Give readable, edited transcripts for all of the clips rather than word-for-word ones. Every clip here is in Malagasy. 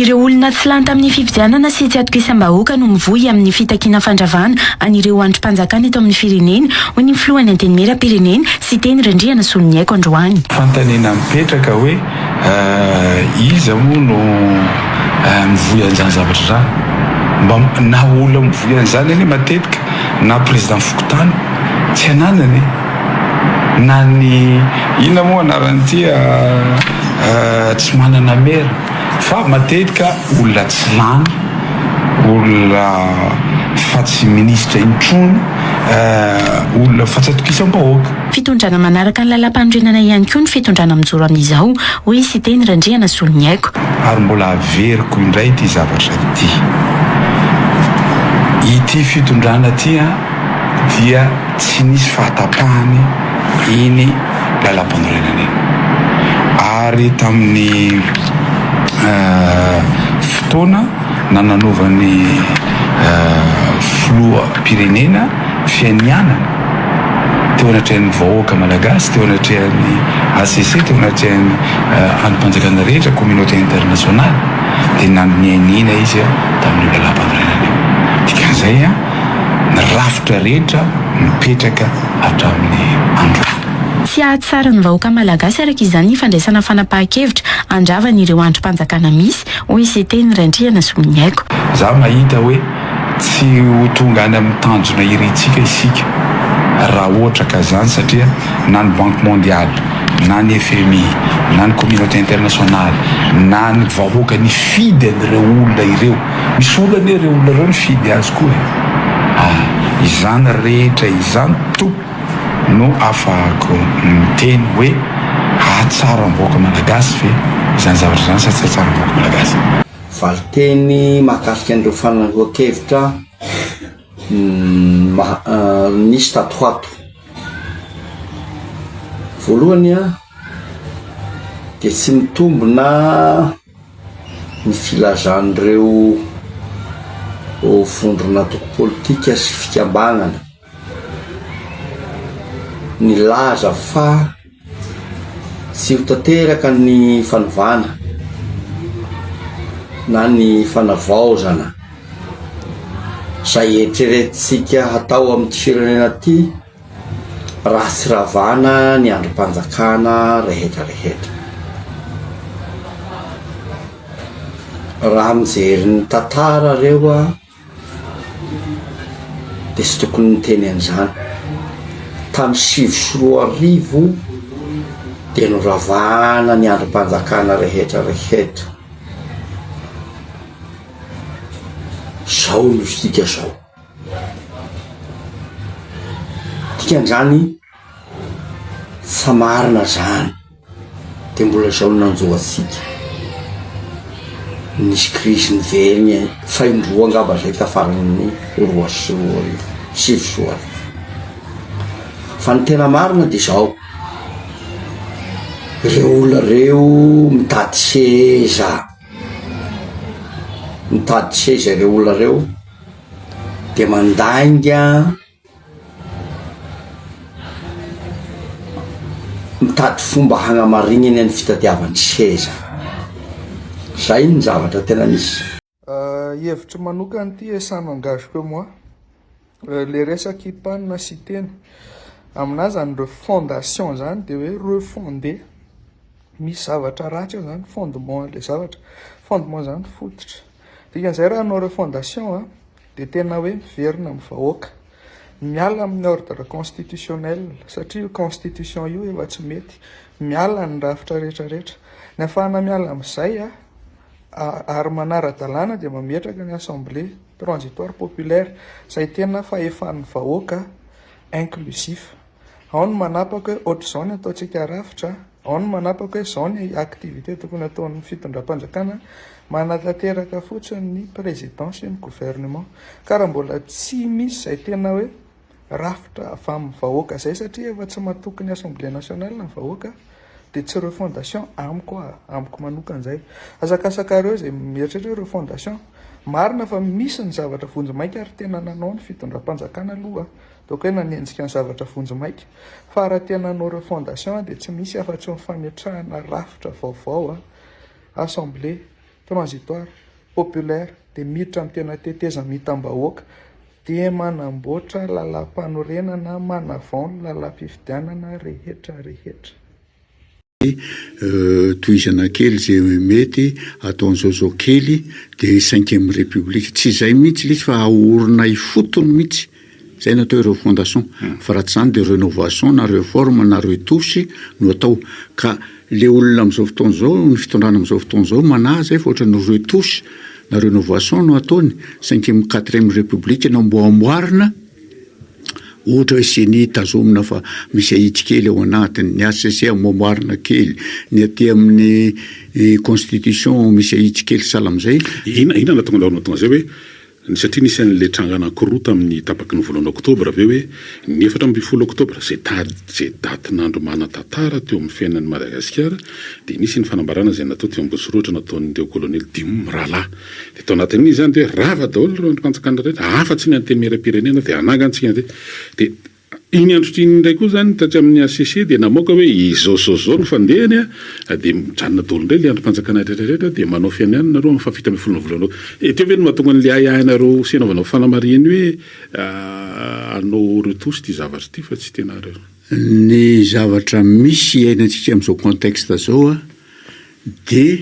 Ireo olona tsy lany tamin'ny fifidianana sy tsy atokisam-bahoaka no mivoy amin'ny fitakiana fandravana an'ireo androm-panjakana eto amin'ny firenena hoy ny filohan'ny antenimieram-pirenena sy teny Randriana Soloniaiko androany. Fantanina mipetraka hoe iza moa no mivoy an'izany zavatra zany. Mba na olona mivoy an'izany anie matetika na président Fokontany tsy ananany na ny inona moa anaran'ity tsy manana mera fa matetika olona tsy lany olona fa tsy ministra intsony olona fa tsy atokisam-bahoaka. Fitondrana manaraka ny lalam-panorenana ihany koa ny fitondrana mijoro amin'izao hoy sy teny Randriana Soloniaiko. Ary mbola averiko indray ity zavatra ity fitondrana ity dia tsy nisy fahatapahany iny lalam-panorenana iny. Ary tamin'ny fotoana nananaovan'ny filoham-pirenena fianianana teo anatrehan'ny vahoaka malagasy, teo anatrehan'ny ACC, teo anatrehan'ny androm-panjakana rehetra communauté internationale dia nanianina izy tamin'ny lalam-panorenana iny. Dikan'izay ny rafitra rehetra mipetraka hatramin'ny andro. Tsy ahatsara ny vahoaka malagasy araka izany ny fandraisana fanapahan-kevitra andravan'ireo androm-panjakana misy hoy sy teny Randriana Soloniaiko. Za mahita hoe tsy ho tonga any amin'ny tanjona irintsika isika raha ohatra ka zany satria na ny Banque mondiale na ny FMI na ny communauté internationale na ny vahoaka ny fidy an'ireo olona ireo misy olona anie ireo olona ireo ny fidy azy koa izany rehetra izany to no afahako miteny hoe ahatsara ny vahoaka malagasy fe izany zavatra zany sa tsy ahatsara ny vahoaka malagasy. Valiteny mahakasika an'ireo fanapahan-kevitra nisy tatoato. Voalohany dia tsy mitombona ny filazan'ireo vondrona toko politika sy fikambanana ny laza fa tsy ho tanteraka ny fanovana na ny fanavaozana izay eritreretintsika hatao amin'ny firenena ty raha tsy ravana ny androm-panjakana rehetrarehetra. Raha mijery ny tantara reo dia tsy tokony niteny an'izany. Tamin'ny 2024 dia noravana ny androm-panjakana rehetrarehetra. Zao no sika zao. Dikan'izany sa marina zany dia mbola zao nanjo atsika. Nisy crise niveriny faindroa angamba zay tafaran'ny 2024. Fa ny tena marina dia zao. Ireo olona reo mitady seza ireo olona reo dia mandainga mitady fomba hanamarinany ny fitadiavany seza. Zay ny zavatra tena misy. Hevitra manokana ty esano engage que moi le resaky panina sy tena aminazy zany re fondation zany dia hoe refonder misy zavatra ratsy eo zany fondement le zavatra fondement zany fototra. Dikan'izay raha hanao refondation dia tena hoe miverina amin'ny vahoaka miala amin'ny ordre constitutionnel satria constitution io efa tsy mety miala ny rafitra rehetrarehetra. Ny ahafahana miala amin'izay ary manara-dalàna dia mametraka ny assemblée transitoire populaire izay tena fahefan'ny vahoaka inclusif. Ao ny manapaka hoe ohatr'izao ny ataontsika rafitra, ao ny manapaka hoe izao ny activité tokony ataon'ny fitondram-panjakana manatanteraka fotsiny ny président sy ny gouvernement. Ka raha mbola tsy misy izay tena hoe rafitra avy amin'ny vahoaka izay satria efa tsy mahatoky ny assemblée nationale ny vahoaka dia tsy refondation amiko manokan'izay. Azakasakareo izay mieritreritra hoe refondation marina fa misy ny zavatra vonjimaika ary tena nanao ny fitondram-panjakana aloha donc hoe nanenjika ny zavatra vonjimaika fa raha tena nanao refondation dia tsy misy afa-tsy ny fametrahana rafitra vaovao assemblée transitoire populaire dia miditra amin'ny tena tetezana mitam-bahoaka dia manamboatra lalam-panorenana manavaony lalam-pifidianana rehetra. Toizana kely zay mety ataon'izao kely dia 5e république tsy izay mihitsy izy fa aorina ifotony mihitsy zay natao ireo fondation fa raha tsy zany dia rénovation na réforme na retouche no atao ka le olona amin'izao fotoana izao ny fitondrana amin'izao fotoana izao manaza fa ohatra ny retouche na rénovation no ataony 5e 4e république na mbo amboarina ohatra hoe seny tazomina fa misy ahitsy kely ao anatiny ny ACC amboarina kely ny aty amin'ny constitution misy ahitsy kely sala amin'izay ina natonga tonga zay hoe satria nisy an'le trangana ankiroa tamin'ny tapaky ny volana oktobra aveo hoe ny 7 oktobra zay datin'andro manan-tantara teo amin'ny fiainan'ny Madagasikara dia nisy ny fanambarana zay natao teo ambosoroatra nataon'ireo kolonely dimy rahalahy dia tao anatin'iny zany dia rava daholo ireo androm-panjakana rehetra afa-tsy ny anteny miram-pirenena dia anagantsika dia iny andro iny indray koa zany tatry amin'ny ACC dia namoaka hoe izao no fandehany dia mijanona daholo indray le androm-panjakana rehetrarehetra dia manao fianarana nareo amin'ny fafita ambin'ny folona volanao teo ve no mahatonga n'le ahiahinareo sy anaovanao fanamariany hoe anao retouche ty zavatra ty fa tsy tena reo ny zavatra misy iainantsika amin'izao contexte zao dia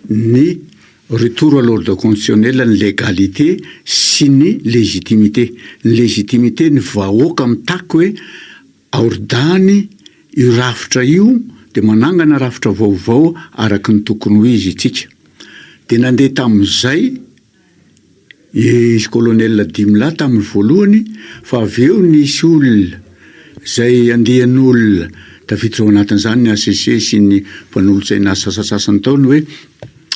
ny retour à l'ordre constitutionnel ny légalité sy ny légitimité ny vahoaka mitako hoe aordany io rafitra io dia manangana rafitra vaovao araky ny tokony ho izy itsika dia nandeha tamin'izay izy colonel Dimla tamin'ny voalohany fa aveo nisy olona zay andehan'olona tafiditra ao anatin'izany ny ACC sy ny mpanolotsaina sasasasany taony hoe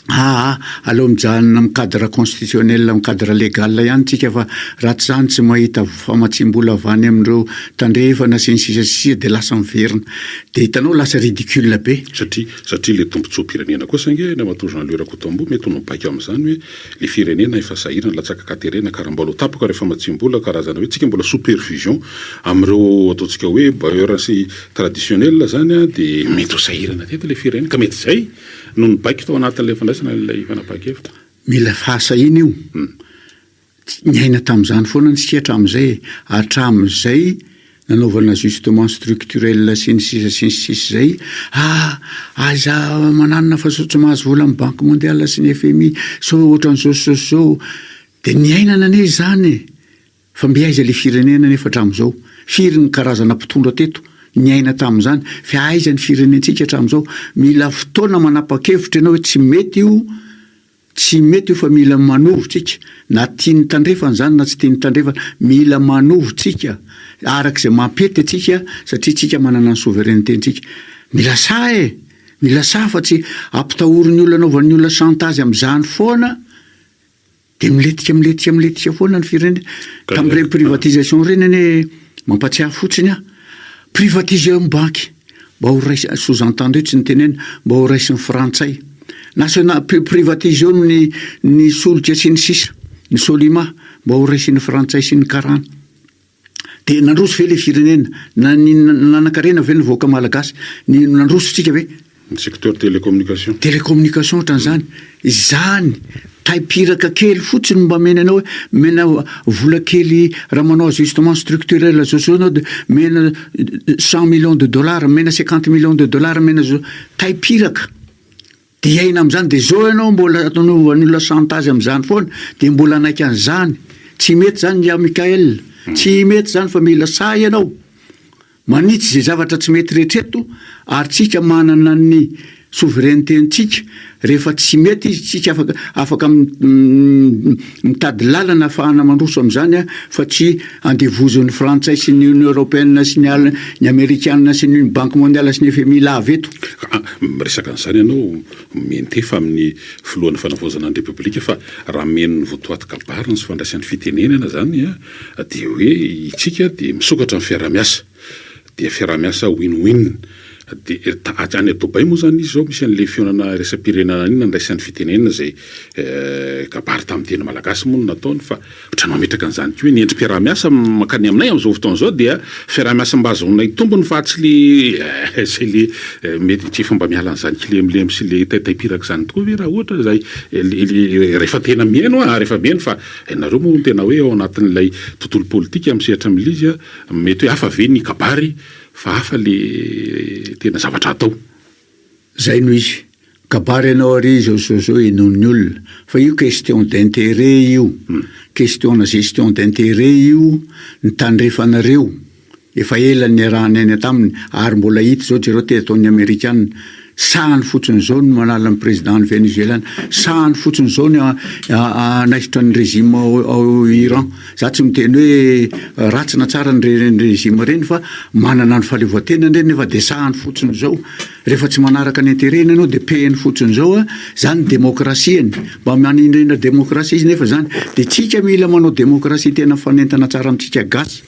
aleo mijanona amin'ny cadre constitutionnel amin'ny cadre légal ihany tsika fa raha tsy zany tsy mahita famatsim-bola avany amin'ireo tandrefana sy ny sisa dia lasa miverina dia hitanao lasa ridicule be satria le tombontsoa-pirenena koa saingy na mahatonga ny lerako tambo mety no mipaika amin'izany hoe le firenena efa sahirana latsaka katerena karaha mbola tapaka rehefa matsim-bola karazana hoe tsika mbola supervision amin'ireo ataontsika hoe bailleur sy traditionnel zany dia mety ho sahirana teto le firenena ka mety zay no nibaika tao anatin'ilay fandraisana ilay fanapakevitra mila fahasahina io niaina tamin'izany foana nysika hatramin'izay nanaovana ajustement structurel sy ny sisa zay aza mananana fa so tsy mahazo vola amin'ny banque mondiale sy ny FMI so ohatran'izao dia niainana ane zany fa mbiaiza le firenena nefa hatramin'izao firy ny karazana mpitondra teto niaina tamin'izany fa aiza ny firenentsika hatramin'izao mila fotoana manapa-kevitra ianao hoe tsy mety io fa mila manovotsika na tiany tandrefana zany na tsy tiany tandrefana mila manovotsika arak'izay mampety atsika satria tsika manana ny souveraineténtsika mila sa fa tsy ampitahory ny olona anaovan'ny olona chantage amin'izany foana dia miletika foana ny firenena tamin'ireny privatisation reny ane mampatsiahy fotsiny privatiser amin'ny banky mba ho raisy sous-entendu tsy nytenena mba ho raisy ny frantsay privatiseo ny solika sy ny sisa ny solima mba ho raisy ny frantsay sy ny karana dia nandroso ve le firenena nanankarena ve ny voaka malagasy nandrosotsika ve ny secteur télécommunication ohatran'izany zany taipiraka kely fotsiny mba mena anao hoe mena vola kely raha manao ajustement structurel zao anao dia mena 100 millions de dollars mena 50 millions de dollars mena zao taipiraka dia iaina amin'izany dia zao ianao mbola ataonovan'ny olona chantage amin'izany foana dia mbola anaiky an'izany tsy mety zany ya Mikael tsy mety zany fa mila sa ianao manitsy zay zavatra tsy mety rehetreto ary tsika manana ny souveraineténtsika rehefa tsy mety izy tsika afaka mitady lalana ahafahana mandroso amin'izany fa tsy andevozon'ny frantsay sy ny union européenne sy ny américaine sy ny banque mondiale sy ny FMI laveto resaka an'izany ianao mentefa amin'ny filohan'ny fanavozana ny république fa raha meno ny voatoaty-kabarina sy fandraisan'ny fitenenana zany dia hoe itsika dia misokatra amin'ny fiarah-miasa dia fiarah-miasa win-win dia any Dobay moa zany izy zao misy an'le fionana resam-pirenena iny nandraisan'ny fitenenana zay kabary tamin'ny teny malagasy moa no nataony fa ohatrany mametraka an'izany koa hoe ny endrim-piarahamiasa makany aminay amin'izao fotoana zao dia fiarahamiasa mba azonay tombony fa tsy le zay le mety tsy fomba miala an'izany kilemilemy sy le taitaipiraka zany tokoa ve raha ohatra zay rehefa tena miaino rehefa miaino fa nareo moa tena hoe ao anatin'ilay tontolo politika misehatra amin'ilay izy mety hoe hafa ve ny kabary fa hafa le tena zavatra atao zay no izy kabary ianao ary zao enon'ny olona fa io question d'intérêt io question na gestion d'intérêt io ny tandrefanareo efa elany arahany any taminy ary mbola hita zao jereo te ataon'ny amerikanina sahany fotsiny zao ny manala ny président ny Venezuela sahany fotsiny zao ny naisitra ny régime ao Iran za tsy miteny hoe ratsy na tsara ny régime reny fa manana ny fahaleovan-tenany reny nefa de sahany fotsiny zao rehefa tsy manaraka ny intérêt ianao de pehany fotsiny zao zany demokrasiany mba manindrina demokrasia izy nefa zany de tsika mila manao demokrasia tena fanentana tsara amitsika gasy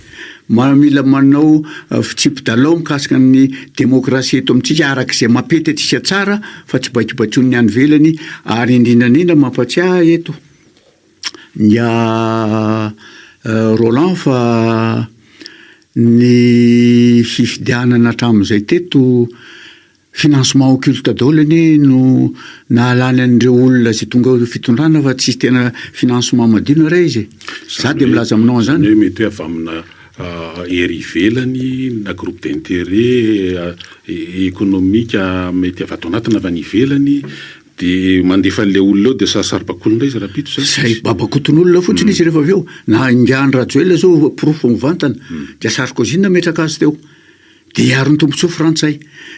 mila manao fitsipy-dalao mikasika ny demokrasia eto amintsika arak'izay mapety atsika tsara fa tsy baikibaikony any velany ary indrindrandrindra mampatsiahy eto nya Roland fa ny fifidianana hatramin'izay teto financement occulte daolany no nahalany an'ireo olona zay tonga fitondrana fa tsy tena financement madino ray izy za de milaza aminao zany mety hoe avy amina ery ivelany na groupe d'intérêt économique mety avy ato anatiny avy any ivelany de mandefa an'le olona eo de sarasarabakolondray izy rapito zay babakoton'olona fotsiny izy rehefa avy eo na ingiany rajoela zao profo mivantana dia Sarkozy nametraka azy teo de iaro ny tombontsoa frantsay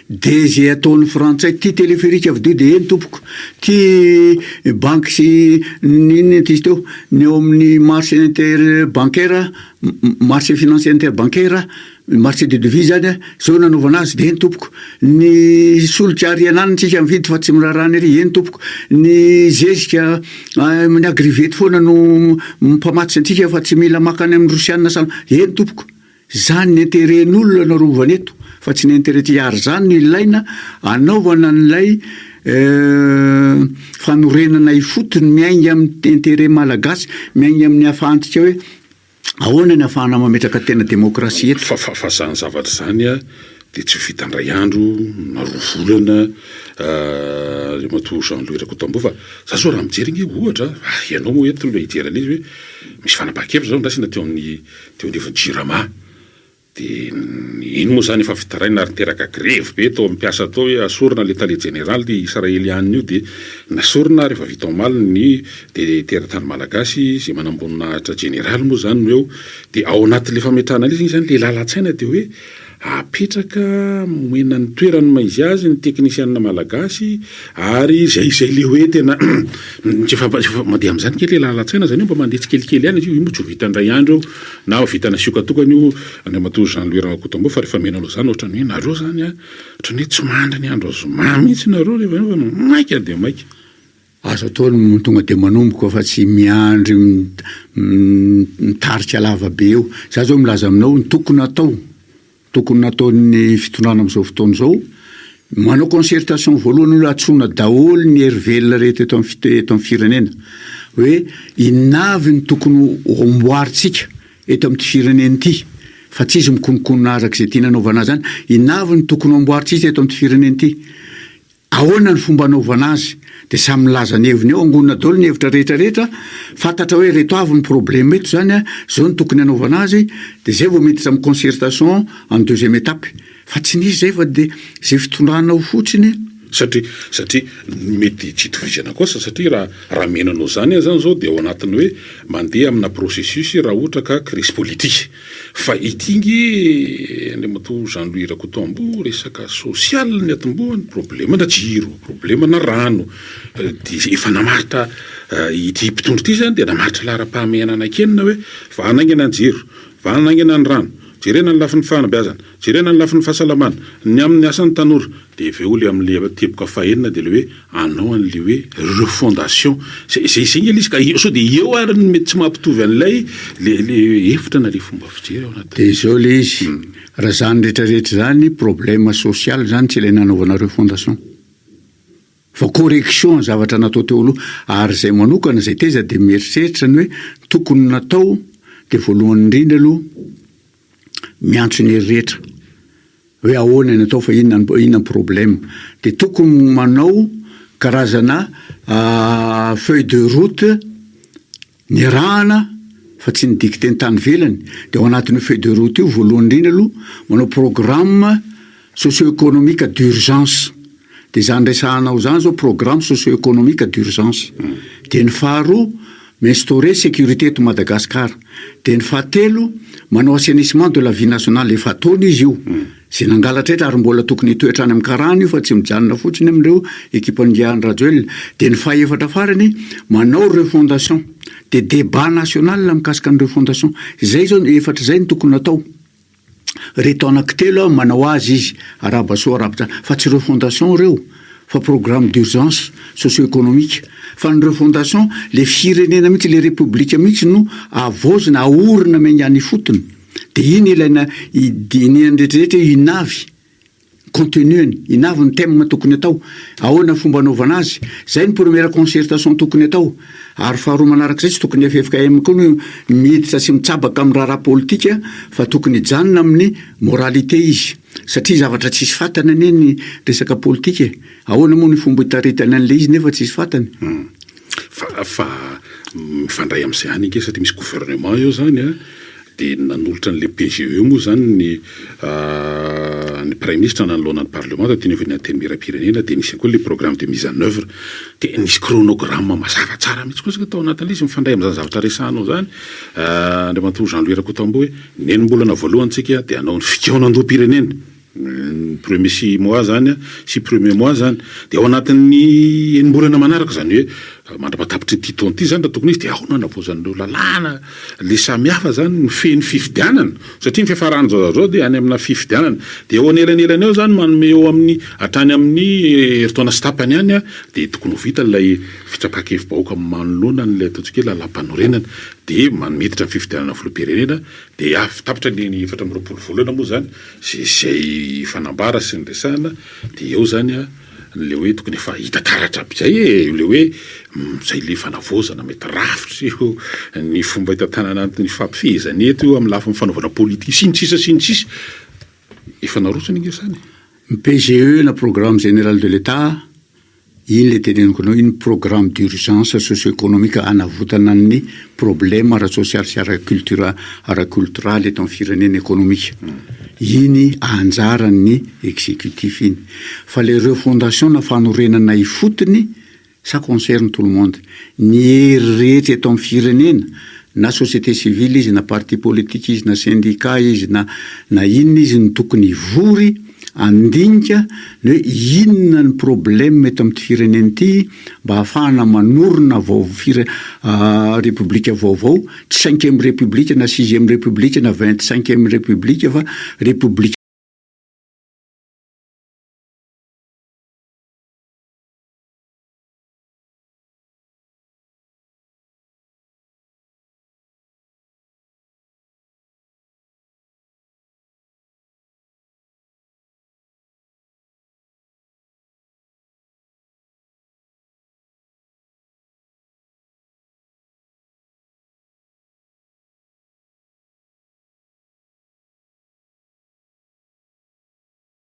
de zay ataon'ny frantsay ty téléphérique avy deo de eny tompoko ty banque sy ninona izy teo ny eo amin'ny marché interbancaire marché financier interbancaire marché de devise zany zao nanaovana azy de eny tompoko ny solika arianany tsika mividy fa tsy mirarany ery eny tompoko ny zezika ny agrivety foana no mpamatsy antsika fa tsy mila makany amin'ny rosianina samy eny tompoko zany ny intérêt-n'olona narovana eto fa tsy ny intérêt ty ary zany no ilaina anaovana n'ilay fanorenana ifotony miainga amin'ny intérêt malagasy miainga amin'ny ahafahantsika hoe ahoana ny ahafahana mametraka tena demokrasia eto fa zany zavatra zany de tsy vitandray andro na roa volana mato Jean-Louis Rakotombo fa za so raha mijery nge ohatra ianao moa eto le hijery an'izy hoe misy fanapa-kevitra zao ndrasina teo anivon'ny Jirama de ino moa zany efa fitaraina ary teraka grève be tao ampiasa tao hoe asorina l'état général de israélianina io de nasorina rehefa vita omaliny de teratany malagasy zay manambonina général moa zany no eo de ao anatin'le fametrahana izy zany le lalatsaina de hoe apetraka moena ny toerany maizy azy ny teknisianina malagasy ary zay le hoe tena tsy efa mandeha amin'izany kely le lalatsaina zany io mba mandeha tsikelikely ihany izy io moa tsy ho vitandray andro na vita nasioka-tokany io andriamato Jean-Louis Rakotombo fa rehefa menanao zany ohatrany hoe nareo zany ohatrany hoe tsy mandra ny andro azoma mihitsy nareo rehefa maika de maika azo ataony tonga de manomboka fa tsy miandry mitarika lava be eo za zao milaza aminao ny tokony nataon'ny fitondrana amin'izao fotoana zao manao concertation voalohany olo atsona daholo ny hery velona rehetra eto amin'ny firenena hoe inavy ny tokony amboaritsika eto amin'ity firenena ity fa tsy izy mikonokonona araka izay tia nanaovana zany inavy ny tokony amboaritsika eto amin'ity firenena ity ahoana ny fomba anaovana azy de samy milaza ny heviny eo angonina daholo ny hevitra rehetrarehetra fantatra hoe reto avy ny problème eto zany zao ny tokony anaovana azy de zay vao miditra amin'ny concertation en deuxième étape fa tsy nisy zay fa de zay fitondranao fotsiny satria mety tsy itovizana kosa satria raha menanao zany zao de ao anatiny hoe mandeha amina processus raha ohatra ka crise politique fa itingy andriamato Jean-Louis Rakotombo resaka social ny atomboany problème na jiro problème na rano de efa namaritra ity mpitondro ity zany de namaritra lara-pahamehanana kenina hoe va hanaingana ny jiro va hanaingana ny rano jerena ny lafin'ny fanabeazana, jerena ny lafin'ny fahasalamana, ny amin'ny asan'ny tanora, dia aveo le amin'le teboka fahenina dia le hoe anao an'le hoe refondation. Zay ilay izy ka sao dia eo ary mety tsy mampitovy an'ilay le hevitra na le fomba fijery ao anaty. Dia izao le izy raha zany rehetrarehetra zany problème social zany tsy ilay nanaovana refondation. Fa correction zavatra natao teo aloha ary zay manokana zay teza dia mieritreritra ny hoe tokony natao dia voalohany indrindra aloha miantso ny hery-rehetra hoe ahoana natao fa inona problème dia tokony manao karazana feuille de route ny rahana fa tsy ny dicté ny tany velany dia ao anatin'ny feuille de route io voalohany indrindra aloha manao programme socio-économique d'urgence. Dia zany resahanao zany zao programme socio-économique d'urgence. Dia ny faharoa m'instaurer sécurité eto Madagasikara. Dia ny fahatelo manao assainissement de la vie nationale efa ataony izy io. Zay nangalatra etra ary mbola tokony hitoetrany amin'ny karana io fa tsy mijanona fotsiny amin'ireo équipe-ngiahany Rajoelina. Dia ny fahaefatra farany manao refondation. Dia débat national mikasika ny refondation. Zay zao efatra zay ny tokony atao. Reto anankitelo manao azy izy arabaso arabatra fa tsy refondation reo fa programme d'urgence socio-économique fa ny refondation le firenena mihitsy le république mihitsy no avozina aorina megnany fotony dia iny ilaina idiniany rehetrarehetra inavy continueny inavy ny thème tokony atao ahoana fomba anaovana azy zay ny première concertation tokony atao ary faharoa manaraka zay tsy tokony FFKM koa no miditra sy mitsabaka amin'ny raharaha politika fa tokony janona amin'ny moralité izy satria zavatra tsisy fatana anie ny resaka politika ahoana moa ny fomba hitaritana an'le izy nefa tsisy fatany fa mifandray amin'izay any ike satria misy gouvernement eo zany a dia nanolotra n'le PGE moa zany ny prime ministre nanoloana ny parlement tiany avy ny anteny miram-pirenena dia misy koa le programme de mise en œuvre dia nisy chronogramme mazava tsara mihitsy koa tao anatin'ilay izy mifandray amin'izany zavatra resahanao zany andriamantoa Jean-Louis Rakotombo hoe nenim-bolana voalohantsika dia anao ny fikaonandoam-pirenena premier 6 mois zany sy premier mois zany dia ao anatin'ny enim-bolana manaraka zany hoe mandrapatapitra ity taona ity zany raha tokony izy dia ahoana navozan'ireo lalàna le samihafa zany mifeny fifidianana satria ny fiafarany zao dia any amina fifidianana dia eo anelanelany eo zany manome eo amin'ny hatrany amin'ny heritaona sy tapany any dia tokony ho vita ilay fitsapakevim-bahoaka manoloana n'ilay ataontsika hoe lalam-panorenana dia manomiditra ny fifidianana filoham-pirenena dia tapitra ny 4 volana moa zany zay fanambara sy ny resahana dia eo zany le hoe tokony efa hita taratra aby zay le hoe zay le fanavozana mety rafitra io ny fomba hitantanana ny fampifehezana eto io amin'ny lafiny fanaovana politika sy ny tsisa efa narotsany ingesany PGE na programme général de l'État iny le teneniko anao iny programme d'urgence socio-économique anavotana ny problème ara-social sy ara-cultural eto amin'ny firenena économique iny anjarany exécutif iny fa le refondation na fanorenana ifotony ça concerne tout le monde ny hery rehetra eto amin'ny firenena na société civile izy na parti politique izy na syndicat izy na inona izy ny tokony vory andinika ny hoe inona ny problème eto amin'ny firenena ity mba hahafahana manorina république vaovao tsy 5e république na 6e république na 25e république fa république